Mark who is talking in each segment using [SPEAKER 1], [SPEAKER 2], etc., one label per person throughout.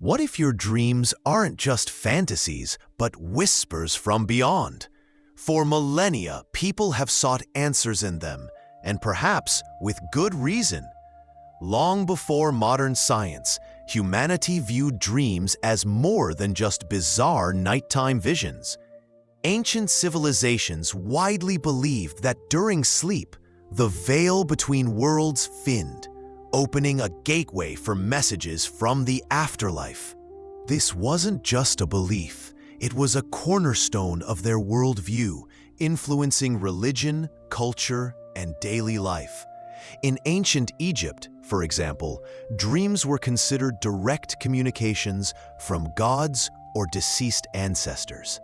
[SPEAKER 1] What if your dreams aren't just fantasies, but whispers from beyond? For millennia, people have sought answers in them, and perhaps with good reason. Long before modern science, humanity viewed dreams as more than just bizarre nighttime visions. Ancient civilizations widely believed that during sleep, the veil between worlds thinned, opening a gateway for messages from the afterlife. This wasn't just a belief, it was a cornerstone of their worldview, influencing religion, culture, and daily life. In ancient Egypt, for example, dreams were considered direct communications from gods or deceased ancestors.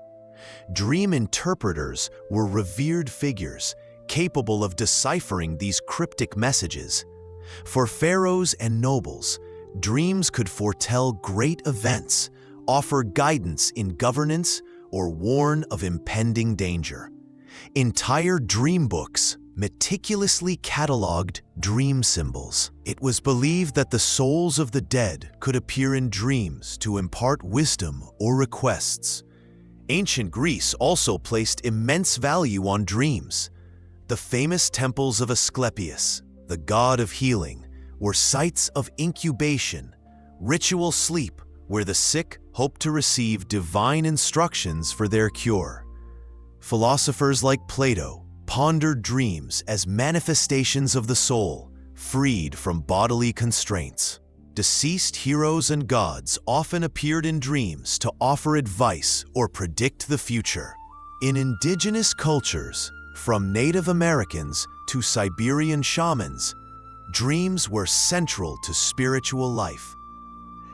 [SPEAKER 1] Dream interpreters were revered figures, capable of deciphering these cryptic messages. For pharaohs and nobles, dreams could foretell great events, offer guidance in governance, or warn of impending danger. Entire dream books meticulously cataloged dream symbols. It was believed that the souls of the dead could appear in dreams to impart wisdom or requests. Ancient Greece also placed immense value on dreams. The famous temples of Asclepius, the god of healing, were sites of incubation, ritual sleep where the sick hoped to receive divine instructions for their cure. Philosophers like Plato pondered dreams as manifestations of the soul, freed from bodily constraints. Deceased heroes and gods often appeared in dreams to offer advice or predict the future. In indigenous cultures, from Native Americans to Siberian shamans, dreams were central to spiritual life.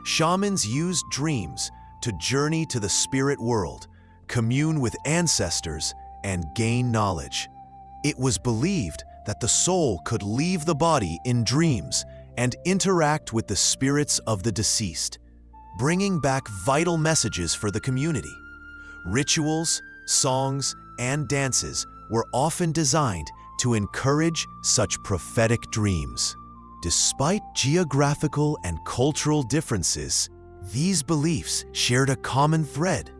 [SPEAKER 1] Shamans used dreams to journey to the spirit world, commune with ancestors, and gain knowledge. It was believed that the soul could leave the body in dreams and interact with the spirits of the deceased, bringing back vital messages for the community. Rituals, songs, and dances were often designed to encourage such prophetic dreams. Despite geographical and cultural differences, these beliefs shared a common thread.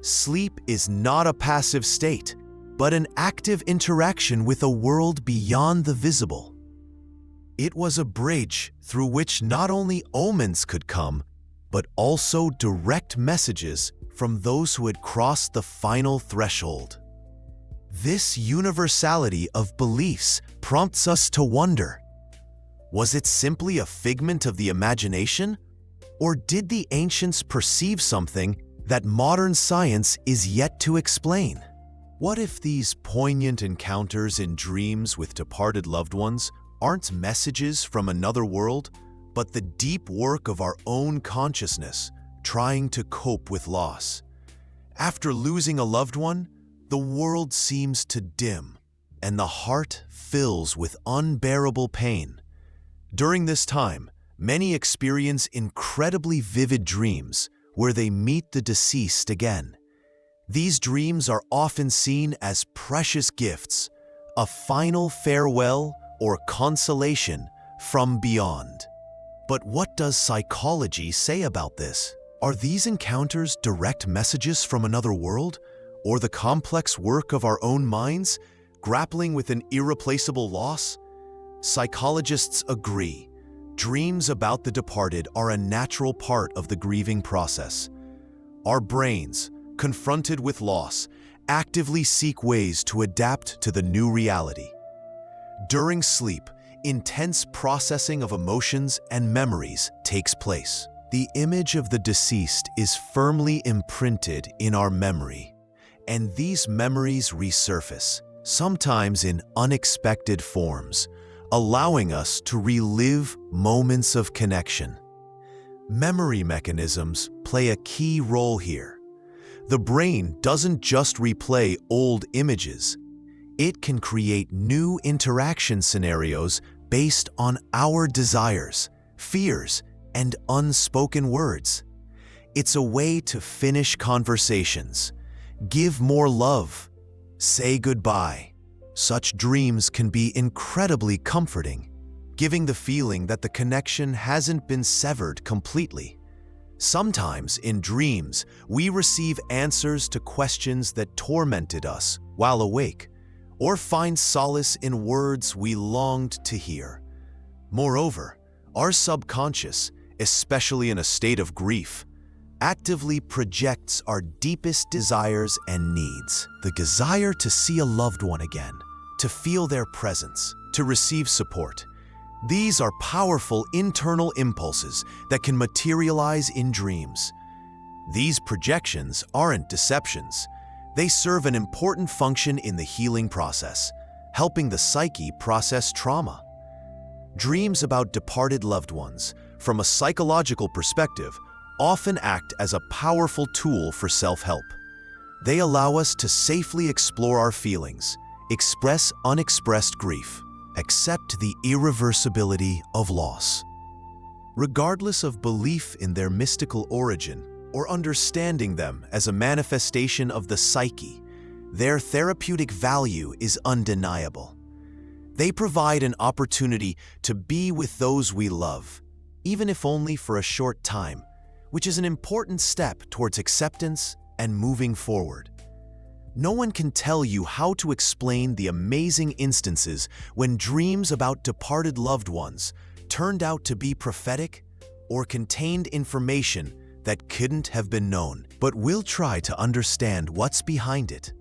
[SPEAKER 1] Sleep is not a passive state, but an active interaction with a world beyond the visible. It was a bridge through which not only omens could come, but also direct messages from those who had crossed the final threshold. This universality of beliefs prompts us to wonder, was it simply a figment of the imagination? Or did the ancients perceive something that modern science is yet to explain? What if these poignant encounters in dreams with departed loved ones aren't messages from another world, but the deep work of our own consciousness trying to cope with loss? After losing a loved one, the world seems to dim, and the heart fills with unbearable pain. During this time, many experience incredibly vivid dreams where they meet the deceased again. These dreams are often seen as precious gifts, a final farewell or consolation from beyond. But what does psychology say about this? Are these encounters direct messages from another world, or the complex work of our own minds, grappling with an irreplaceable loss? Psychologists agree. Dreams about the departed are a natural part of the grieving process. Our brains, confronted with loss, actively seek ways to adapt to the new reality. During sleep, intense processing of emotions and memories takes place. The image of the deceased is firmly imprinted in our memory, and these memories resurface, sometimes in unexpected forms, allowing us to relive moments of connection. Memory mechanisms play a key role here. The brain doesn't just replay old images. It can create new interaction scenarios based on our desires, fears, and unspoken words. It's a way to finish conversations, give more love, say goodbye. Such dreams can be incredibly comforting, giving the feeling that the connection hasn't been severed completely. Sometimes, in dreams, we receive answers to questions that tormented us while awake, or find solace in words we longed to hear. Moreover, our subconscious, especially in a state of grief, actively projects our deepest desires and needs. The desire to see a loved one again, to feel their presence, to receive support. These are powerful internal impulses that can materialize in dreams. These projections aren't deceptions. They serve an important function in the healing process, helping the psyche process trauma. Dreams about departed loved ones, from a psychological perspective, often act as a powerful tool for self-help. They allow us to safely explore our feelings, express unexpressed grief, accept the irreversibility of loss. Regardless of belief in their mystical origin or understanding them as a manifestation of the psyche, their therapeutic value is undeniable. They provide an opportunity to be with those we love, even if only for a short time, which is an important step towards acceptance and moving forward. No one can tell you how to explain the amazing instances when dreams about departed loved ones turned out to be prophetic or contained information that couldn't have been known. But we'll try to understand what's behind it.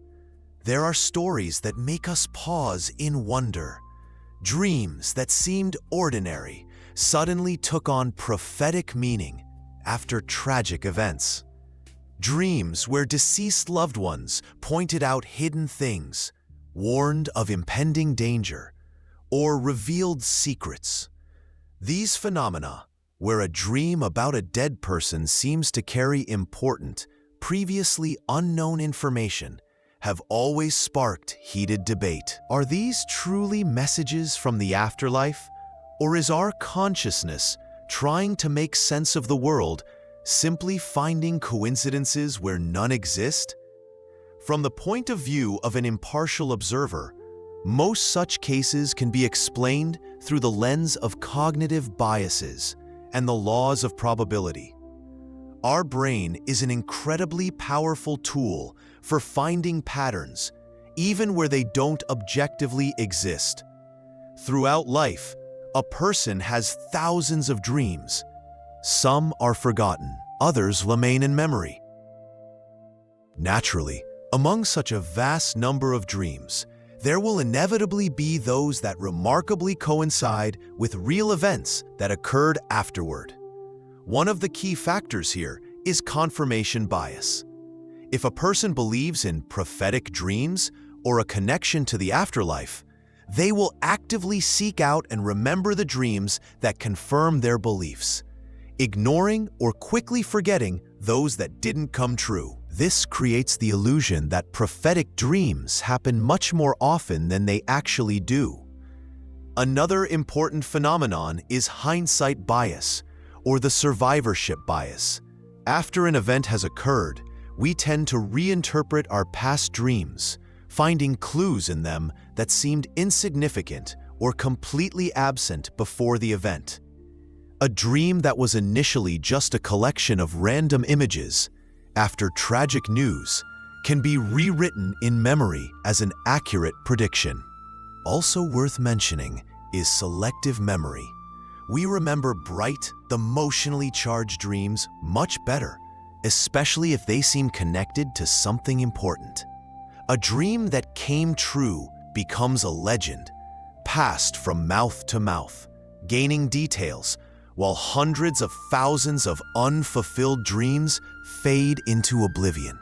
[SPEAKER 1] There are stories that make us pause in wonder. Dreams that seemed ordinary suddenly took on prophetic meaning after tragic events. Dreams where deceased loved ones pointed out hidden things, warned of impending danger, or revealed secrets. These phenomena, where a dream about a dead person seems to carry important, previously unknown information, have always sparked heated debate. Are these truly messages from the afterlife, or is our consciousness trying to make sense of the world, simply finding coincidences where none exist? From the point of view of an impartial observer, most such cases can be explained through the lens of cognitive biases and the laws of probability. Our brain is an incredibly powerful tool for finding patterns, even where they don't objectively exist. Throughout life, a person has thousands of dreams. Some are forgotten, others remain in memory. Naturally, among such a vast number of dreams, there will inevitably be those that remarkably coincide with real events that occurred afterward. One of the key factors here is confirmation bias. If a person believes in prophetic dreams or a connection to the afterlife, they will actively seek out and remember the dreams that confirm their beliefs, ignoring or quickly forgetting those that didn't come true. This creates the illusion that prophetic dreams happen much more often than they actually do. Another important phenomenon is hindsight bias, or the survivorship bias. After an event has occurred, we tend to reinterpret our past dreams, finding clues in them that seemed insignificant or completely absent before the event. A dream that was initially just a collection of random images, after tragic news, can be rewritten in memory as an accurate prediction. Also worth mentioning is selective memory. We remember bright, emotionally charged dreams much better, especially if they seem connected to something important. A dream that came true becomes a legend, passed from mouth to mouth, gaining details, while hundreds of thousands of unfulfilled dreams fade into oblivion.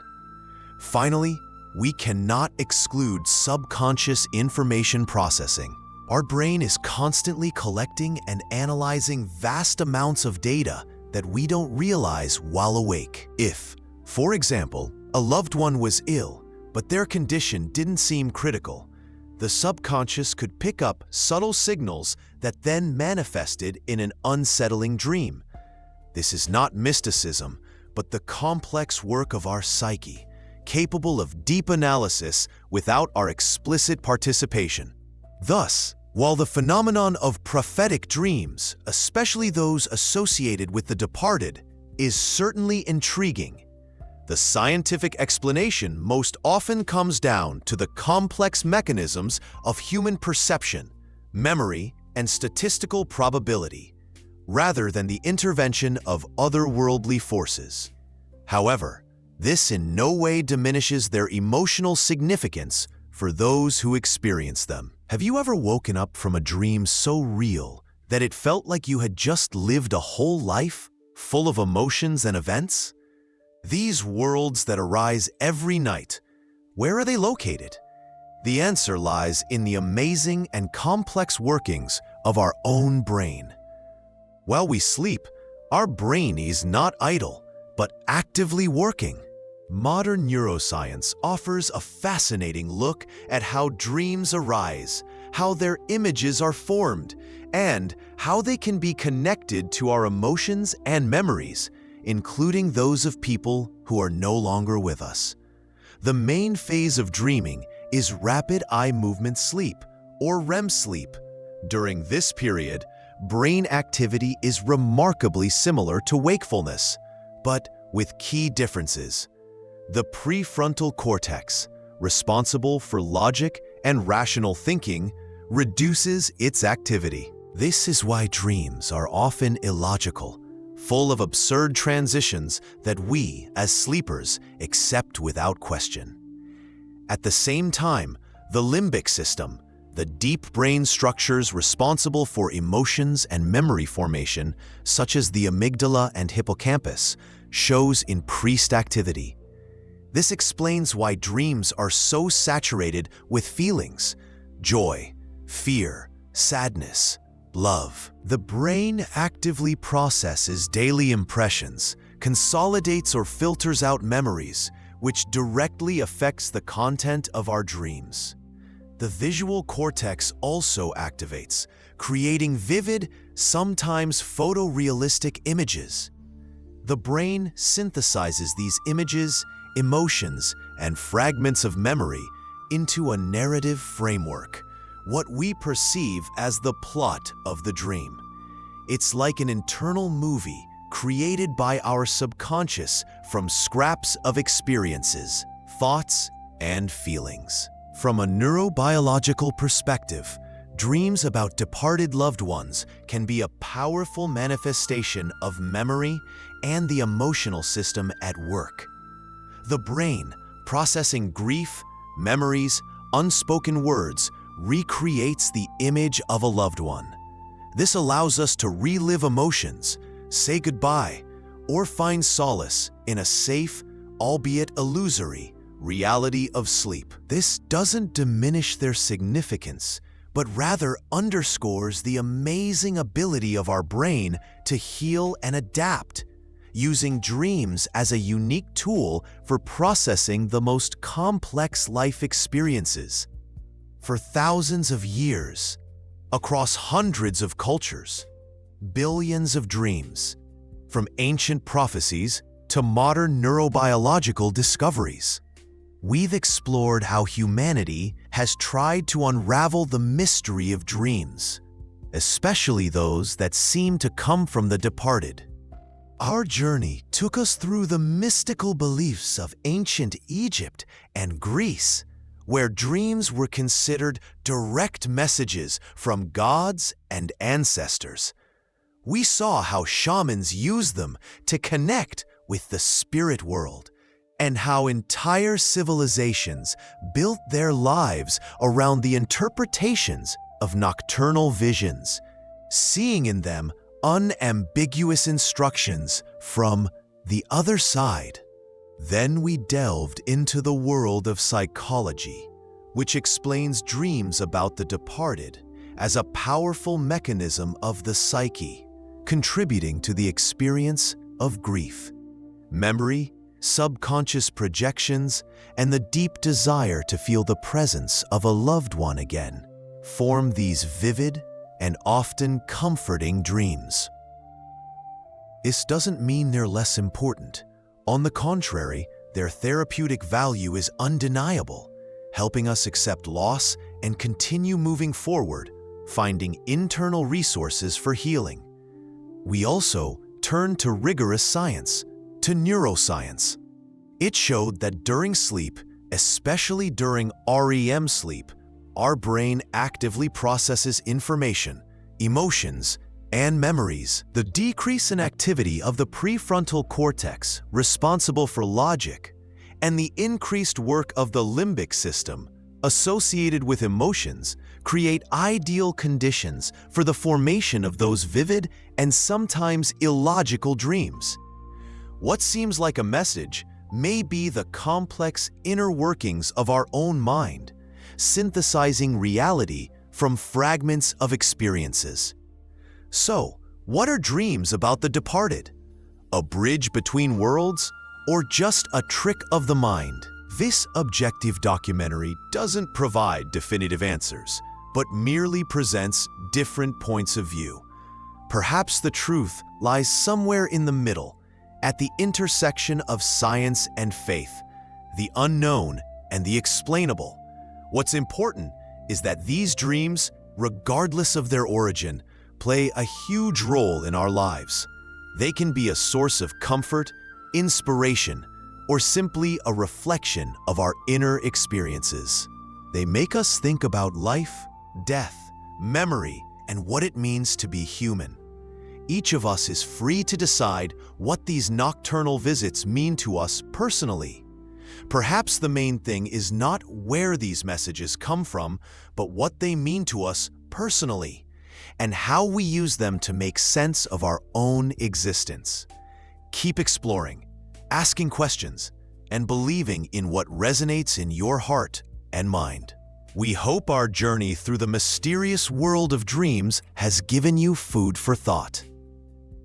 [SPEAKER 1] Finally, we cannot exclude subconscious information processing. Our brain is constantly collecting and analyzing vast amounts of data that we don't realize while awake. If, for example, a loved one was ill, but their condition didn't seem critical, the subconscious could pick up subtle signals that then manifested in an unsettling dream. This is not mysticism, but the complex work of our psyche, capable of deep analysis without our explicit participation. Thus, while the phenomenon of prophetic dreams, especially those associated with the departed, is certainly intriguing. The scientific explanation most often comes down to the complex mechanisms of human perception, memory, and statistical probability, rather than the intervention of otherworldly forces. However, this in no way diminishes their emotional significance for those who experience them. Have you ever woken up from a dream so real that it felt like you had just lived a whole life, full of emotions and events? These worlds that arise every night, where are they located? The answer lies in the amazing and complex workings of our own brain. While we sleep, our brain is not idle, but actively working. Modern neuroscience offers a fascinating look at how dreams arise, how their images are formed, and how they can be connected to our emotions and memories, including those of people who are no longer with us. The main phase of dreaming is rapid eye movement sleep, or REM sleep. During this period, brain activity is remarkably similar to wakefulness, but with key differences. The prefrontal cortex, responsible for logic and rational thinking, reduces its activity. This is why dreams are often illogical, full of absurd transitions that we, as sleepers, accept without question. At the same time, the limbic system, the deep brain structures responsible for emotions and memory formation, such as the amygdala and hippocampus, shows increased activity. This explains why dreams are so saturated with feelings: joy, fear, sadness, love. The brain actively processes daily impressions, consolidates or filters out memories, which directly affects the content of our dreams. The visual cortex also activates, creating vivid, sometimes photorealistic images. The brain synthesizes these images, emotions, and fragments of memory into a narrative framework, what we perceive as the plot of the dream. It's like an internal movie created by our subconscious from scraps of experiences, thoughts, and feelings. From a neurobiological perspective, dreams about departed loved ones can be a powerful manifestation of memory and the emotional system at work. The brain, processing grief, memories, unspoken words, recreates the image of a loved one. This allows us to relive emotions, say goodbye, or find solace in a safe, albeit illusory, reality of sleep. This doesn't diminish their significance, but rather underscores the amazing ability of our brain to heal and adapt, using dreams as a unique tool for processing the most complex life experiences. For thousands of years, across hundreds of cultures, billions of dreams, from ancient prophecies to modern neurobiological discoveries, we've explored how humanity has tried to unravel the mystery of dreams, especially those that seem to come from the departed. Our journey took us through the mystical beliefs of ancient Egypt and Greece, where dreams were considered direct messages from gods and ancestors. We saw how shamans used them to connect with the spirit world, and how entire civilizations built their lives around the interpretations of nocturnal visions, seeing in them unambiguous instructions from the other side. Then we delved into the world of psychology, which explains dreams about the departed as a powerful mechanism of the psyche, contributing to the experience of grief, memory, subconscious projections, and the deep desire to feel the presence of a loved one again, form these vivid and often comforting dreams. This doesn't mean they're less important. On the contrary, their therapeutic value is undeniable, helping us accept loss and continue moving forward, finding internal resources for healing. We also turned to rigorous science, to neuroscience. It showed that during sleep, especially during REM sleep, our brain actively processes information, emotions, and memories. The decrease in activity of the prefrontal cortex, responsible for logic, and the increased work of the limbic system, associated with emotions, create ideal conditions for the formation of those vivid and sometimes illogical dreams. What seems like a message may be the complex inner workings of our own mind, synthesizing reality from fragments of experiences. So, what are dreams about the departed? A bridge between worlds, or just a trick of the mind? This objective documentary doesn't provide definitive answers, but merely presents different points of view. Perhaps the truth lies somewhere in the middle, at the intersection of science and faith, the unknown and the explainable. What's important is that these dreams, regardless of their origin, play a huge role in our lives. They can be a source of comfort, inspiration, or simply a reflection of our inner experiences. They make us think about life, death, memory, and what it means to be human. Each of us is free to decide what these nocturnal visits mean to us personally. Perhaps the main thing is not where these messages come from, but what they mean to us personally, and how we use them to make sense of our own existence. Keep exploring, asking questions, and believing in what resonates in your heart and mind. We hope our journey through the mysterious world of dreams has given you food for thought.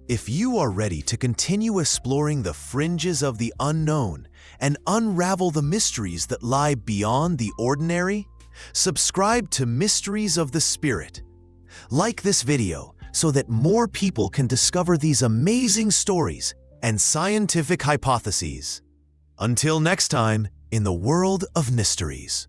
[SPEAKER 1] If you are ready to continue exploring the fringes of the unknown and unravel the mysteries that lie beyond the ordinary, subscribe to Mysteries of the Spirit. Like this video so that more people can discover these amazing stories and scientific hypotheses. Until next time, in the world of mysteries.